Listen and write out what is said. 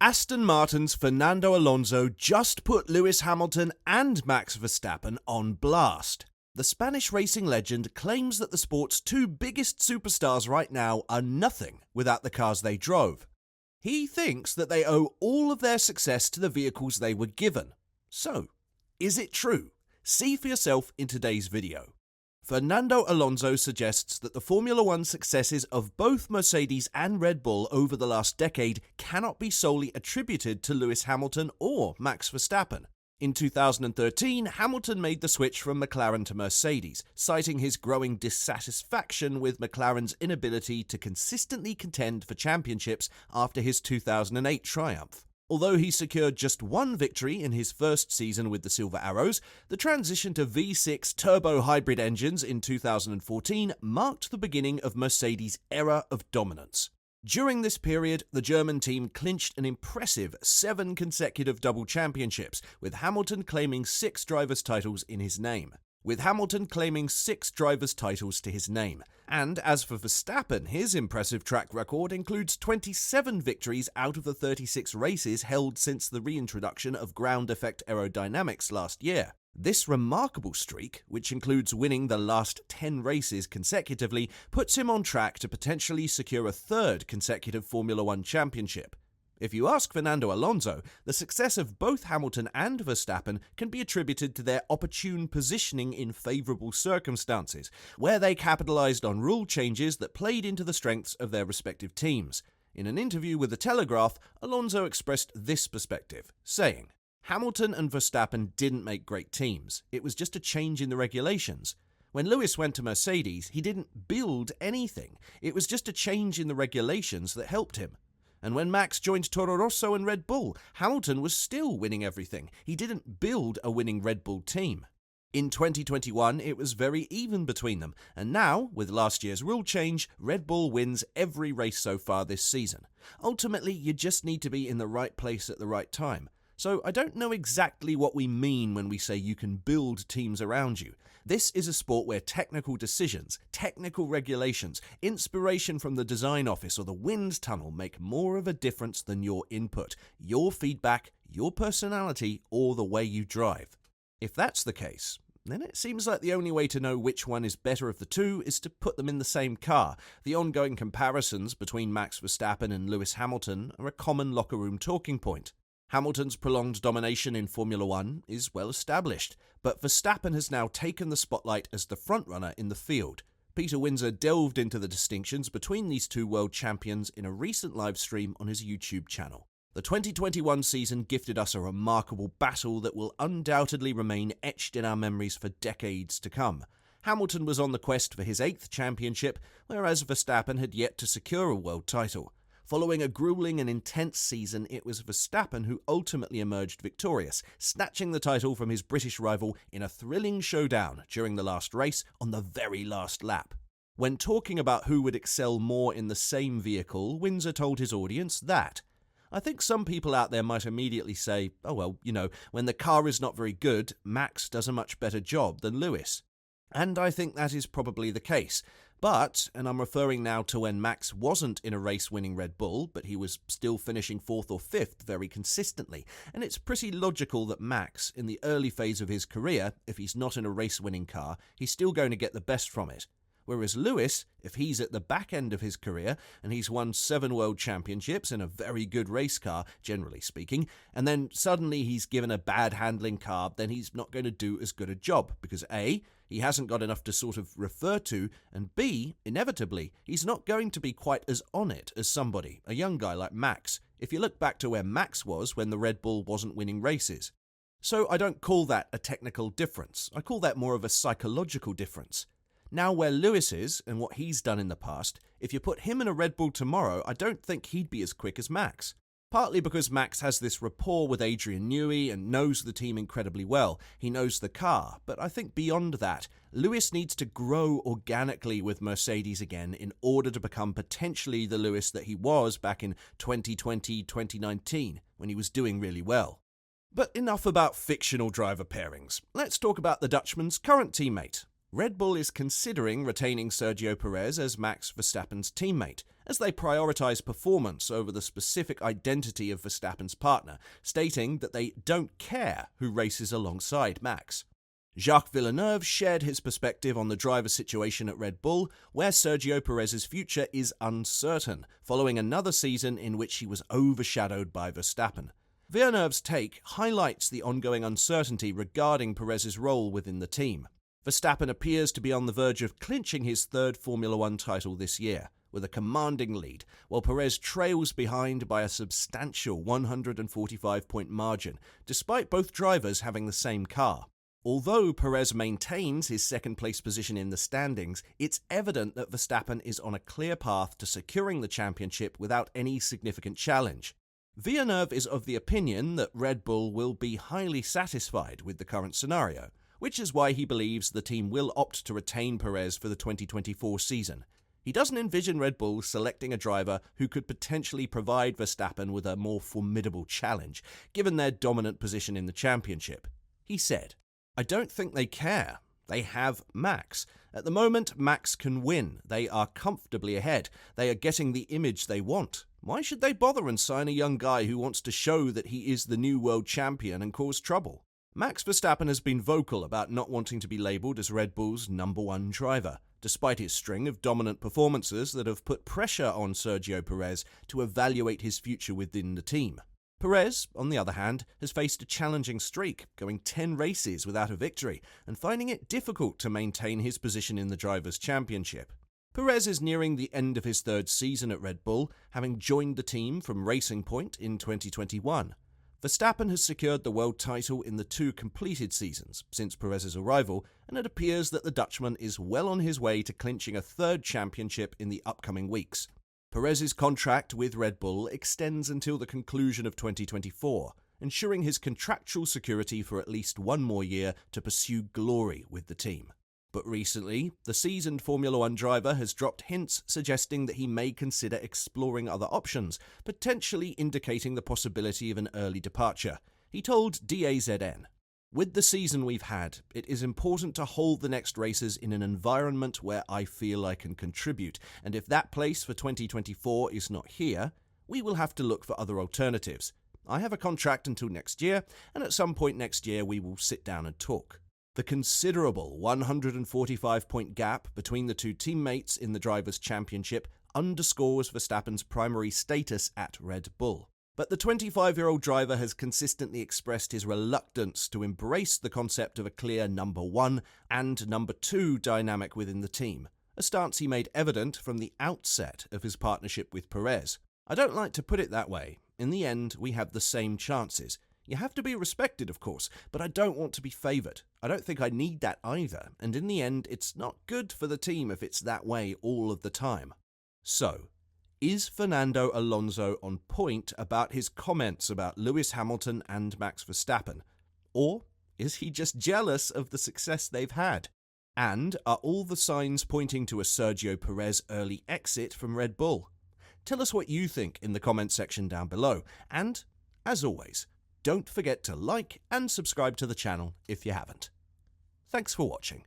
Aston Martin's Fernando Alonso just put Lewis Hamilton and Max Verstappen on blast. The Spanish racing legend claims that the sport's two biggest superstars right now are nothing without the cars they drove. He thinks that they owe all of their success to the vehicles they were given. So, is it true? See for yourself in today's video. Fernando Alonso suggests that the Formula One successes of both Mercedes and Red Bull over the last decade cannot be solely attributed to Lewis Hamilton or Max Verstappen. In 2013, Hamilton made the switch from McLaren to Mercedes, citing his growing dissatisfaction with McLaren's inability to consistently contend for championships after his 2008 triumph. Although he secured just one victory in his first season with the Silver Arrows, the transition to V6 turbo hybrid engines in 2014 marked the beginning of Mercedes' era of dominance. During this period, the German team clinched an impressive 7 consecutive double championships, with Hamilton claiming 6 drivers' titles to his name. And as for Verstappen, his impressive track record includes 27 victories out of the 36 races held since the reintroduction of ground effect aerodynamics last year. This remarkable streak, which includes winning the last 10 races consecutively, puts him on track to potentially secure a 3rd consecutive Formula One championship. If you ask Fernando Alonso, the success of both Hamilton and Verstappen can be attributed to their opportune positioning in favourable circumstances, where they capitalised on rule changes that played into the strengths of their respective teams. In an interview with The Telegraph, Alonso expressed this perspective, saying, "Hamilton and Verstappen didn't make great teams. It was just a change in the regulations. When Lewis went to Mercedes, he didn't build anything. It was just a change in the regulations that helped him. And when Max joined Toro Rosso and Red Bull, Hamilton was still winning everything. He didn't build a winning Red Bull team. In 2021, it was very even between them, and now, with last year's rule change, Red Bull wins every race so far this season. Ultimately, you just need to be in the right place at the right time. So I don't know exactly what we mean when we say you can build teams around you. This is a sport where technical decisions, technical regulations, inspiration from the design office or the wind tunnel make more of a difference than your input, your feedback, your personality, or the way you drive. If that's the case, then it seems like the only way to know which one is better of the two is to put them in the same car. The ongoing comparisons between Max Verstappen and Lewis Hamilton are a common locker room talking point. Hamilton's prolonged domination in Formula One is well established, but Verstappen has now taken the spotlight as the frontrunner in the field. Peter Windsor delved into the distinctions between these two world champions in a recent live stream on his YouTube channel. The 2021 season gifted us a remarkable battle that will undoubtedly remain etched in our memories for decades to come. Hamilton was on the quest for his 8th championship, whereas Verstappen had yet to secure a world title. Following a grueling and intense season, it was Verstappen who ultimately emerged victorious, snatching the title from his British rival in a thrilling showdown during the last race on the very last lap. When talking about who would excel more in the same vehicle, Windsor told his audience that, "I think some people out there might immediately say, oh well, when the car is not very good, Max does a much better job than Lewis. And I think that is probably the case. But, and I'm referring now to when Max wasn't in a race-winning Red Bull, but he was still finishing 4th or 5th very consistently, and it's pretty logical that Max, in the early phase of his career, if he's not in a race-winning car, he's still going to get the best from it. Whereas Lewis, if he's at the back end of his career, and he's won 7 world championships in a very good race car, generally speaking, and then suddenly he's given a bad handling car, then he's not going to do as good a job, because A, he hasn't got enough to sort of refer to, and B, inevitably, he's not going to be quite as on it as somebody, a young guy like Max, if you look back to where Max was when the Red Bull wasn't winning races. So I don't call that a technical difference, I call that more of a psychological difference. Now where Lewis is, and what he's done in the past, if you put him in a Red Bull tomorrow, I don't think he'd be as quick as Max. Partly because Max has this rapport with Adrian Newey and knows the team incredibly well. He knows the car, but I think beyond that, Lewis needs to grow organically with Mercedes again in order to become potentially the Lewis that he was back in 2020-2019, when he was doing really well. But enough about fictional driver pairings. Let's talk about the Dutchman's current teammate. Red Bull is considering retaining Sergio Perez as Max Verstappen's teammate, as they prioritise performance over the specific identity of Verstappen's partner, stating that they don't care who races alongside Max. Jacques Villeneuve shared his perspective on the driver situation at Red Bull, where Sergio Perez's future is uncertain, following another season in which he was overshadowed by Verstappen. Villeneuve's take highlights the ongoing uncertainty regarding Perez's role within the team. Verstappen appears to be on the verge of clinching his third Formula One title this year, with a commanding lead, while Perez trails behind by a substantial 145-point margin, despite both drivers having the same car. Although Perez maintains his second-place position in the standings, it's evident that Verstappen is on a clear path to securing the championship without any significant challenge. Villeneuve is of the opinion that Red Bull will be highly satisfied with the current scenario, which is why he believes the team will opt to retain Perez for the 2024 season. He doesn't envision Red Bull selecting a driver who could potentially provide Verstappen with a more formidable challenge, given their dominant position in the championship. He said, "I don't think they care. They have Max. At the moment, Max can win. They are comfortably ahead. They are getting the image they want. Why should they bother and sign a young guy who wants to show that he is the new world champion and cause trouble?" Max Verstappen has been vocal about not wanting to be labelled as Red Bull's number one driver, despite his string of dominant performances that have put pressure on Sergio Perez to evaluate his future within the team. Perez, on the other hand, has faced a challenging streak, going 10 races without a victory and finding it difficult to maintain his position in the Drivers' Championship. Perez is nearing the end of his third season at Red Bull, having joined the team from Racing Point in 2021. Verstappen has secured the world title in the 2 completed seasons since Perez's arrival, and it appears that the Dutchman is well on his way to clinching a third championship in the upcoming weeks. Perez's contract with Red Bull extends until the conclusion of 2024, ensuring his contractual security for at least one more year to pursue glory with the team. But recently, the seasoned Formula One driver has dropped hints suggesting that he may consider exploring other options, potentially indicating the possibility of an early departure. He told DAZN, "With the season we've had, it is important to hold the next races in an environment where I feel I can contribute, and if that place for 2024 is not here, we will have to look for other alternatives. I have a contract until next year, and at some point next year we will sit down and talk." The considerable 145-point gap between the two teammates in the Drivers' Championship underscores Verstappen's primary status at Red Bull. But the 25-year-old driver has consistently expressed his reluctance to embrace the concept of a clear number one and number two dynamic within the team, a stance he made evident from the outset of his partnership with Perez. "I don't like to put it that way. In the end, we have the same chances. You have to be respected, of course, but I don't want to be favoured. I don't think I need that either, and in the end, it's not good for the team if it's that way all of the time." So, is Fernando Alonso on point about his comments about Lewis Hamilton and Max Verstappen? Or is he just jealous of the success they've had? And are all the signs pointing to a Sergio Perez early exit from Red Bull? Tell us what you think in the comment section down below, and, as always, don't forget to like and subscribe to the channel if you haven't. Thanks for watching.